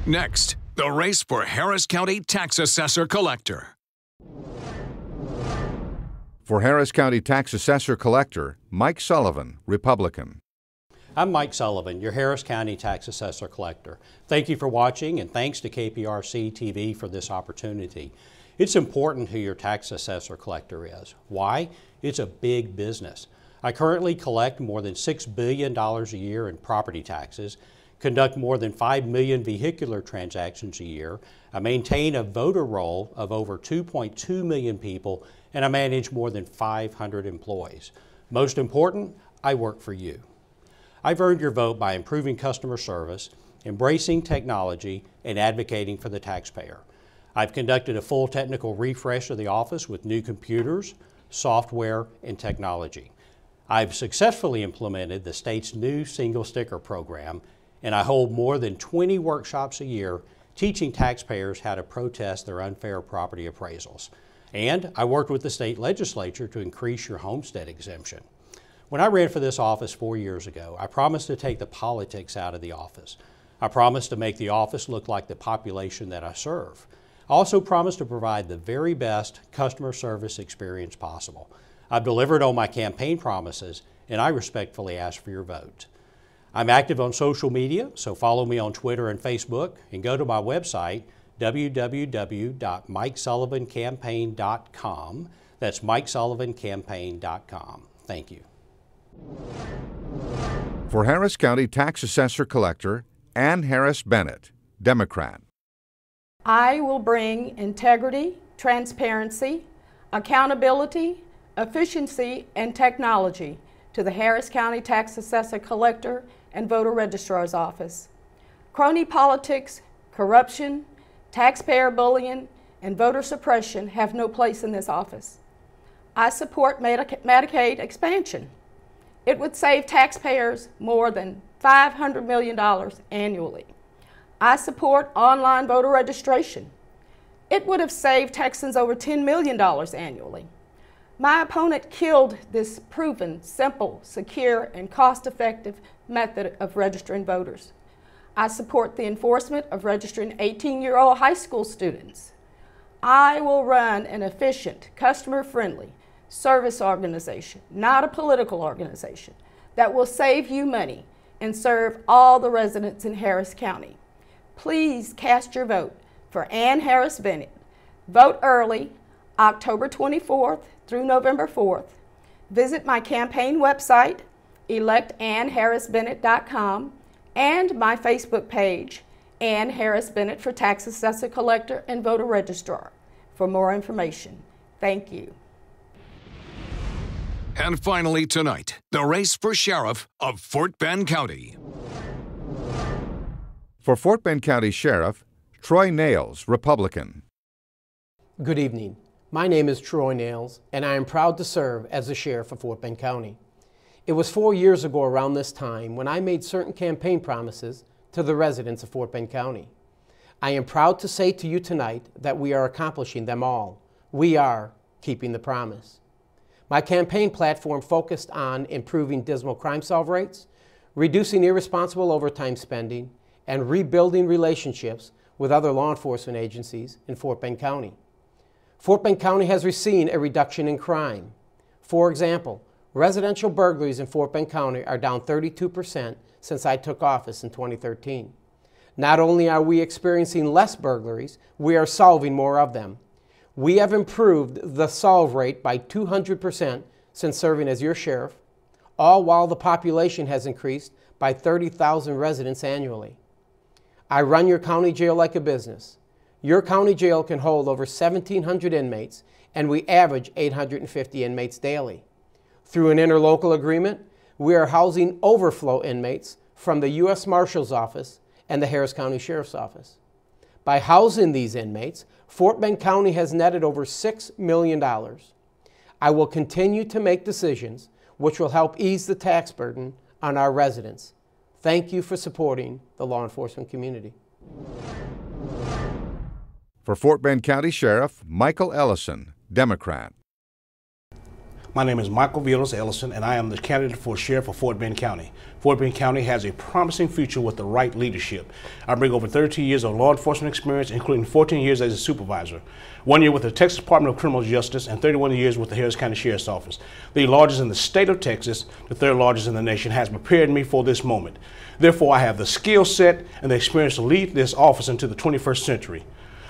Next, the race for Harris County Tax Assessor-Collector. For Harris County Tax Assessor-Collector, Mike Sullivan, Republican. I'm Mike Sullivan, your Harris County Tax Assessor-Collector. Thank you for watching, and thanks to KPRC TV for this opportunity. It's important who your tax assessor-collector is. Why? It's a big business. I currently collect more than $6 billion a year in property taxes, conduct more than 5 million vehicular transactions a year, I maintain a voter roll of over 2.2 million people, and I manage more than 500 employees. Most important, I work for you. I've earned your vote by improving customer service, embracing technology, and advocating for the taxpayer. I've conducted a full technical refresh of the office with new computers, software, and technology. I've successfully implemented the state's new single sticker program, and I hold more than 20 workshops a year teaching taxpayers how to protest their unfair property appraisals. And I worked with the state legislature to increase your homestead exemption. When I ran for this office 4 years ago, I promised to take the politics out of the office. I promised to make the office look like the population that I serve. I also promised to provide the very best customer service experience possible. I've delivered on my campaign promises, and I respectfully ask for your vote. I'm active on social media, so follow me on Twitter and Facebook, and go to my website, www.mikesullivancampaign.com. That's mikesullivancampaign.com. Thank you. For Harris County Tax Assessor-Collector, Ann Harris Bennett, Democrat. I will bring integrity, transparency, accountability, efficiency, and technology to the Harris County Tax Assessor-Collector and Voter Registrar's Office. Crony politics, corruption, taxpayer bullying, and voter suppression have no place in this office. I support Medicaid expansion. It would save taxpayers more than $500 million annually. I support online voter registration. It would have saved Texans over $10 million annually. My opponent killed this proven, simple, secure, and cost-effective method of registering voters. I support the enforcement of registering 18-year-old high school students. I will run an efficient, customer-friendly service organization, not a political organization, that will save you money and serve all the residents in Harris County. Please cast your vote for Ann Harris Bennett. Vote early, October 24th through November 4th. Visit my campaign website, electannharrisbennett.com, and my Facebook page, Ann Harris Bennett for Tax Assessor-Collector and Voter Registrar, for more information. Thank you. And finally tonight, the race for Sheriff of Fort Bend County. For Fort Bend County Sheriff, Troy Nehls, Republican. Good evening. My name is Troy Nehls, and I am proud to serve as the Sheriff of Fort Bend County. It was 4 years ago around this time when I made certain campaign promises to the residents of Fort Bend County. I am proud to say to you tonight that we are accomplishing them all. We are keeping the promise. My campaign platform focused on improving dismal crime solve rates, reducing irresponsible overtime spending, and rebuilding relationships with other law enforcement agencies in Fort Bend County. Fort Bend County has seen a reduction in crime. For example, residential burglaries in Fort Bend County are down 32% since I took office in 2013. Not only are we experiencing less burglaries, we are solving more of them. We have improved the solve rate by 200% since serving as your sheriff, all while the population has increased by 30,000 residents annually. I run your county jail like a business. Your county jail can hold over 1,700 inmates, and we average 850 inmates daily. Through an interlocal agreement, we are housing overflow inmates from the U.S. Marshal's Office and the Harris County Sheriff's Office. By housing these inmates, Fort Bend County has netted over $6 million. I will continue to make decisions which will help ease the tax burden on our residents. Thank you for supporting the law enforcement community. For Fort Bend County Sheriff Michael Ellison, Democrat. My name is Michael Villas Ellison, and I am the candidate for Sheriff of Fort Bend County. Fort Bend County has a promising future with the right leadership. I bring over 32 years of law enforcement experience, including 14 years as a supervisor, 1 year with the Texas Department of Criminal Justice, and 31 years with the Harris County Sheriff's Office. The largest in the state of Texas, the third largest in the nation, has prepared me for this moment. Therefore, I have the skill set and the experience to lead this office into the 21st century.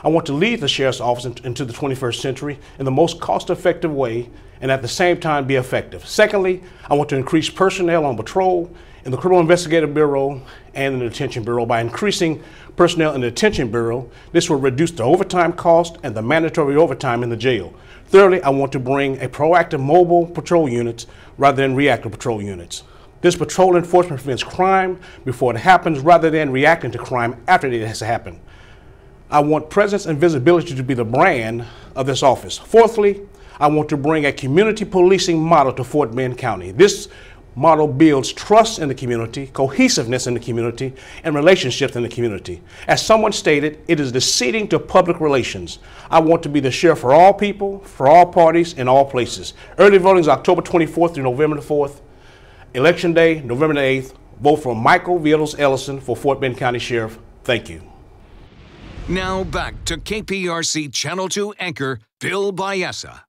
I want to lead the Sheriff's Office into the 21st century in the most cost-effective way and at the same time be effective. Secondly, I want to increase personnel on patrol in the Criminal Investigative Bureau and in the Detention Bureau. By increasing personnel in the Detention Bureau, this will reduce the overtime cost and the mandatory overtime in the jail. Thirdly, I want to bring a proactive mobile patrol units rather than reactive patrol units. This patrol enforcement prevents crime before it happens rather than reacting to crime after it has happened. I want presence and visibility to be the brand of this office. Fourthly, I want to bring a community policing model to Fort Bend County. This model builds trust in the community, cohesiveness in the community, and relationships in the community. As someone stated, it is the seeding to public relations. I want to be the sheriff for all people, for all parties, in all places. Early voting is October 24th through November the 4th. Election Day, November the 8th. Vote for Michael Villas Ellison for Fort Bend County Sheriff. Thank you. Now back to KPRC Channel 2 anchor Bill Biessa.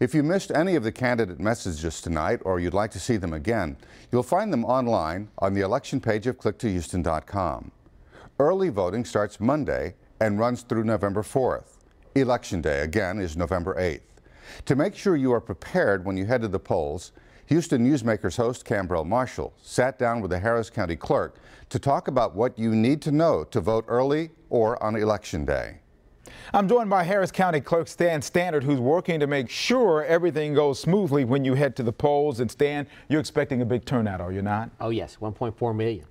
If you missed any of the candidate messages tonight or you'd like to see them again, you'll find them online on the election page of clicktohouston.com. Early voting starts Monday and runs through November 4th. Election Day, again, is November 8th. To make sure you are prepared when you head to the polls, Houston Newsmakers host Cambrell Marshall sat down with the Harris County Clerk to talk about what you need to know to vote early or on Election Day. I'm joined by Harris County Clerk Stan Standard, who's working to make sure everything goes smoothly when you head to the polls. And Stan, you're expecting a big turnout, are you not? Oh yes, 1.4 million.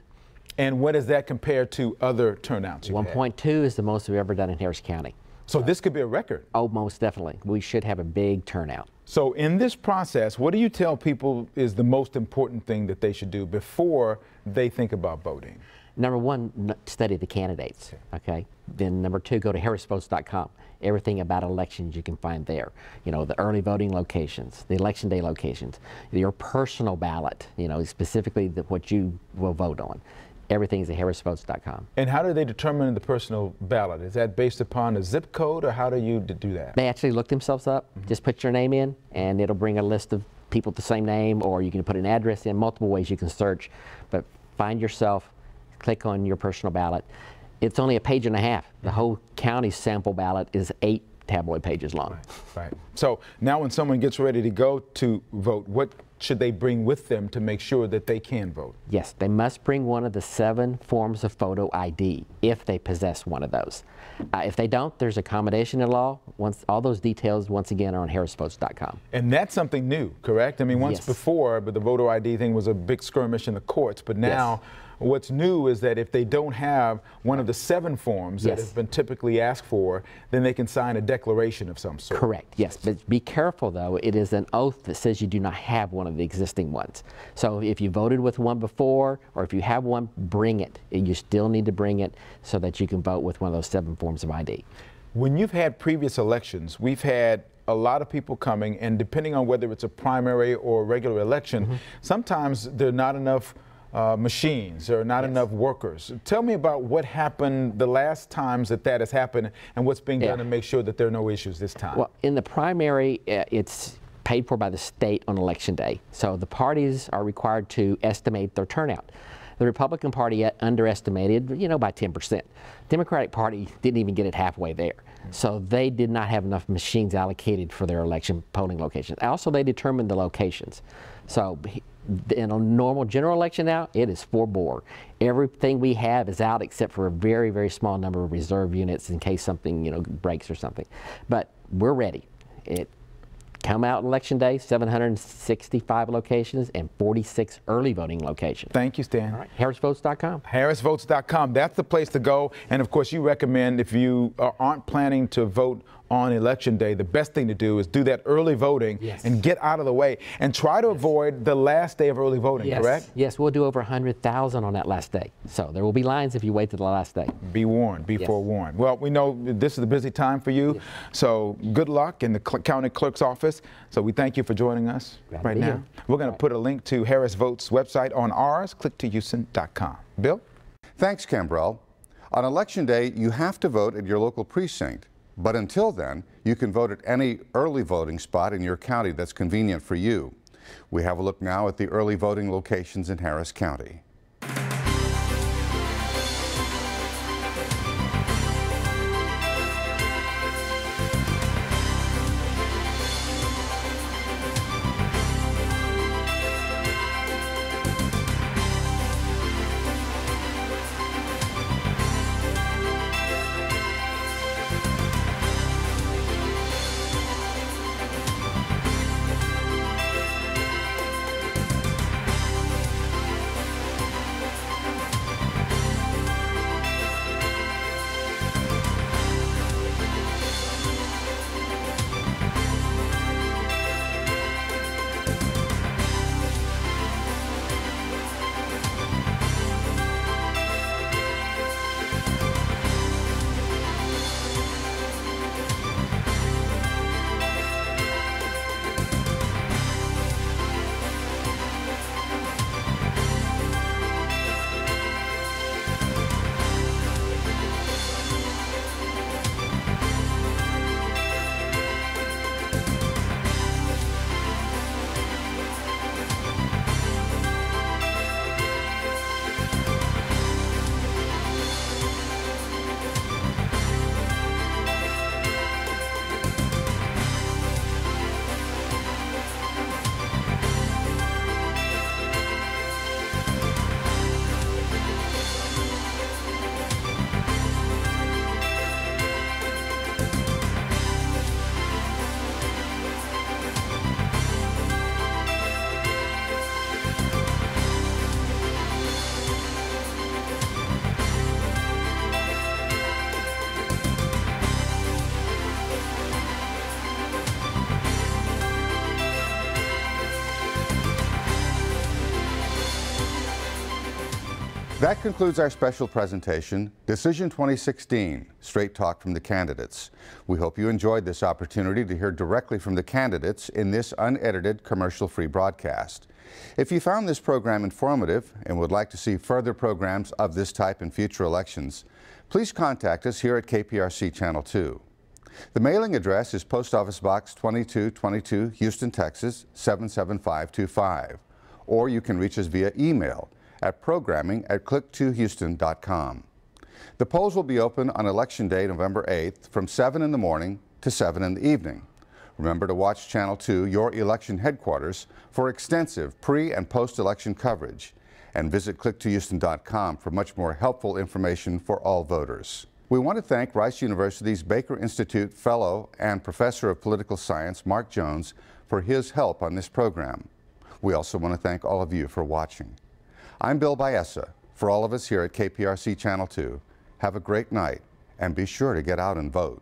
And what does that compare to other turnouts? 1.2 is the most we've ever done in Harris County. So this could be a record? Oh, most definitely. We should have a big turnout. So in this process, what do you tell people is the most important thing that they should do before they think about voting? Number one, study the candidates, okay? Then number two, go to harrisvotes.com. Everything about elections you can find there. You know, the early voting locations, the election day locations, your personal ballot, you know, specifically what you will vote on. Everything is at harrisvotes.com. And how do they determine the personal ballot? Is that based upon a zip code, or how do you do that? They actually look themselves up. Just put your name in, and it'll bring a list of people with the same name, or you can put an address in. Multiple ways you can search, but find yourself, click on your personal ballot. It's only a page and a half. The whole county sample ballot is 8 tabloid pages long. Right. So now when someone gets ready to go to vote, what should they bring with them to make sure that they can vote? Yes, they must bring one of the 7 forms of photo ID if they possess one of those. If they don't, there's accommodation in law. All those details, once again, are on harrisvotes.com. And that's something new, correct? I mean, once before, but the voter ID thing was a big skirmish in the courts, but now what's new is that if they don't have one of the 7 forms that have been typically asked for, then they can sign a declaration of some sort. Correct, yes. But be careful, though. It is an oath that says you do not have one of the existing ones. So if you voted with one before, or if you have one, bring it. You still need to bring it so that you can vote with one of those 7 forms of ID. When you've had previous elections, we've had a lot of people coming, and depending on whether it's a primary or a regular election, sometimes there are not enough machines, there are not enough workers. Tell me about what happened the last times that has happened and what's being done to make sure that there are no issues this time. Well, in the primary, it's paid for by the state on election day. So the parties are required to estimate their turnout. The Republican Party underestimated, you know, by 10%. Democratic Party didn't even get it halfway there. So they did not have enough machines allocated for their election polling locations. Also, they determined the locations. So in a normal general election now, it is 4 bore. Everything we have is out except for a very, very small number of reserve units in case something, you know, breaks or something. But we're ready. Come out Election Day, 765 locations and 46 early voting locations. Thank you, Stan. All right, harrisvotes.com. harrisvotes.com, that's the place to go. And of course, you recommend if you aren't planning to vote on Election Day, the best thing to do is do that early voting and get out of the way. And try to avoid the last day of early voting, correct? Yes, we'll do over 100,000 on that last day. So there will be lines if you wait till the last day. Be warned, be forewarned. Well, we know this is a busy time for you, so good luck in the county clerk's office. So we thank you for joining us right now. We're going to put a link to Harris Votes website on ours, clicktohouston.com. Bill? Thanks, Cambrell. On Election Day, you have to vote at your local precinct. But until then, you can vote at any early voting spot in your county that's convenient for you. We have a look now at the early voting locations in Harris County. That concludes our special presentation, Decision 2016, Straight Talk from the Candidates. We hope you enjoyed this opportunity to hear directly from the candidates in this unedited, commercial-free broadcast. If you found this program informative and would like to see further programs of this type in future elections, please contact us here at KPRC Channel 2. The mailing address is Post Office Box 2222, Houston, Texas 77525, or you can reach us via email at programming@click2houston.com. The polls will be open on Election Day, November 8th, from 7 in the morning to 7 in the evening. Remember to watch Channel 2, your election headquarters, for extensive pre- and post-election coverage, and visit click2houston.com for much more helpful information for all voters. We want to thank Rice University's Baker Institute Fellow and Professor of Political Science, Mark Jones, for his help on this program. We also want to thank all of you for watching. I'm Bill Baessa. For all of us here at KPRC Channel 2, have a great night and be sure to get out and vote.